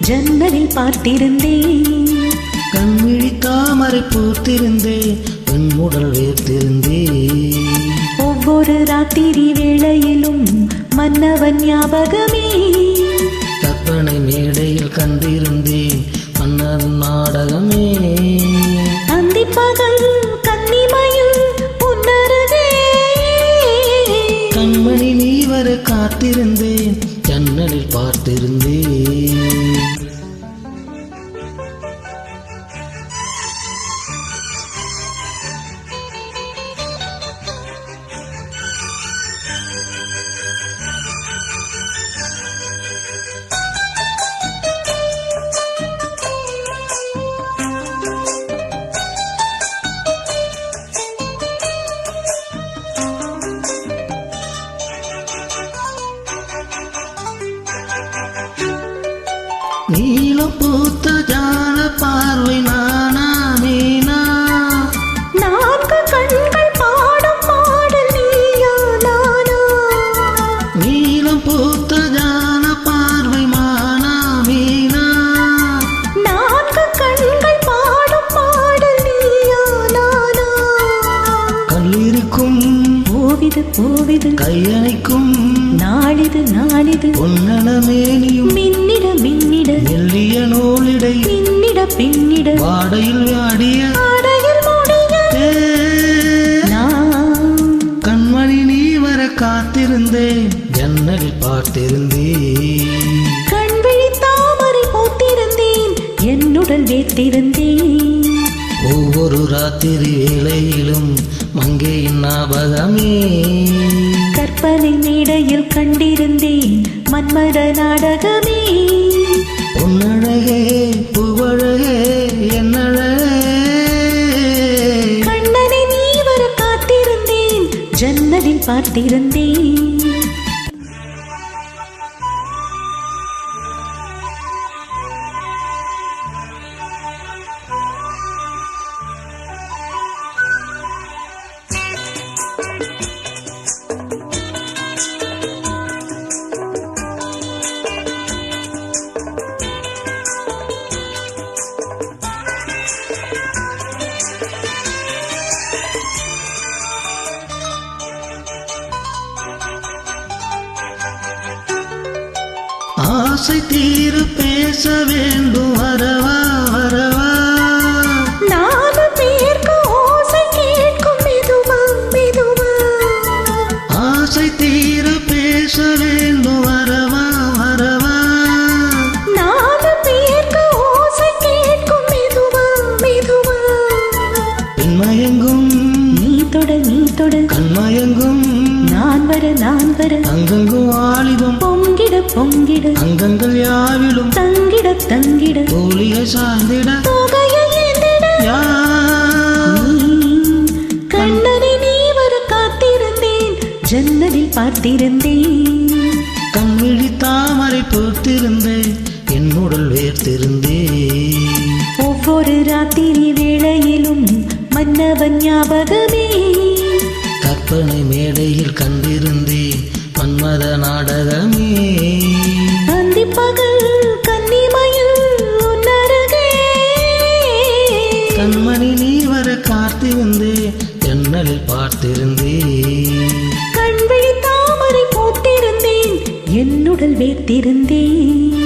ஜன்னலில் பார்த்திருந்தேன். கண்விழி தாமரை பூத்திருந்தேன், என் உடல் வேர்த்திருந்தேன். ஒவ்வொரு ராத்திரி வேளையிலும் மன்னவன் ஞாபகமே. கற்பனை மேடையில் கண்டிருந்தேன் மன்னன் நாடகமே. அந்திப்பகல் கன்னிமையில் உன்னருகே. கண்மணி நீ வர காத்திருந்தேன், ஜன்னலில் பார்த்திருந்தேன். நீலம் பூத்த ஜான பார்வை நானா நீனா. நான்கு கண்கள் பாடும் பாடல் நீயா நானா. நீலம் பூத்த ஜான பார்வை மானா மீனா. நான்கு கண்கள் பாடும் பாடல் நீயா நானா. கல்லிருக்கும் போவிது போவிது கையணைக்கும் நாளிது நாளிது. பொன்னணமேனியும் மின்னிட மின்னிட மெல்லிய நூலிடை பின்னிட பின்னிட வாடையில் வாடிய ஆடையில் மூடிய நான். கண்மணி நீ வர காத்திருந்தேன், ஜன்னலில் பார்த்திருந்தேன். கண்விழி தாமரை பூத்திருந்தேன், என்னுடல் வேர்த்திருந்தேன். ஒவ்வொரு ராத்திரி வேளையிலும் மங்கையின் ஞாபகமே. கற்பனை மேடையில் கண்டிருந்தேன் மன்மத நாடகமே. பொன்னழகே பூவழகே என்னழகே. கண்ணனை நீ வர காத்திருந்தேன், ஜன்னலில் பார்த்திருந்தேன். ஆசை தீர பேச வேண்டும் வரவா வரவா. நாலு பேருக்கு ஓசை கேட்கும் மெதுவா மெதுவா. ஆசை தீர பேச வேண்டும் வரவா வரவா. நாலு பேருக்கு ஓசை கேட்கும் மெதுவா மெதுவா. பெண்மயங்கும் நீ தொட நீ தொட கண்மயங்கும் நான் வர நான் வர. அங்கங்கும் வாலிபம் பொங்கிட பொங்கிட அங்கங்கள் யாவிலும் தங்கிட தங்கிட. தோழிகை சாய்ந்திட தொகையை ஏந்திட. கண்ணனை நீ வர காத்திருந்தேன், ஜன்னலில் பார்த்திருந்தேன். கண்விழி தாமரை பூத்திருந்தேன், என் உடல் வேர்த்திருந்தேன். ஒவ்வொரு ராத்திரி வேளையிலும் மன்னவன் ஞாபகமே. கற்பனை மேடையில் கண்டிருந்தேன் மன்மத நாடகமே. அந்திப்பகல் கன்னிமையில் உன்னருகே. கண்மணி நீ வர காத்திருந்தேன், ஜன்னலில் பார்த்திருந்தேன். கண்விழி தாமரை பூத்திருந்தேன், என்னுடல் வேர்த்திருந்தேன்.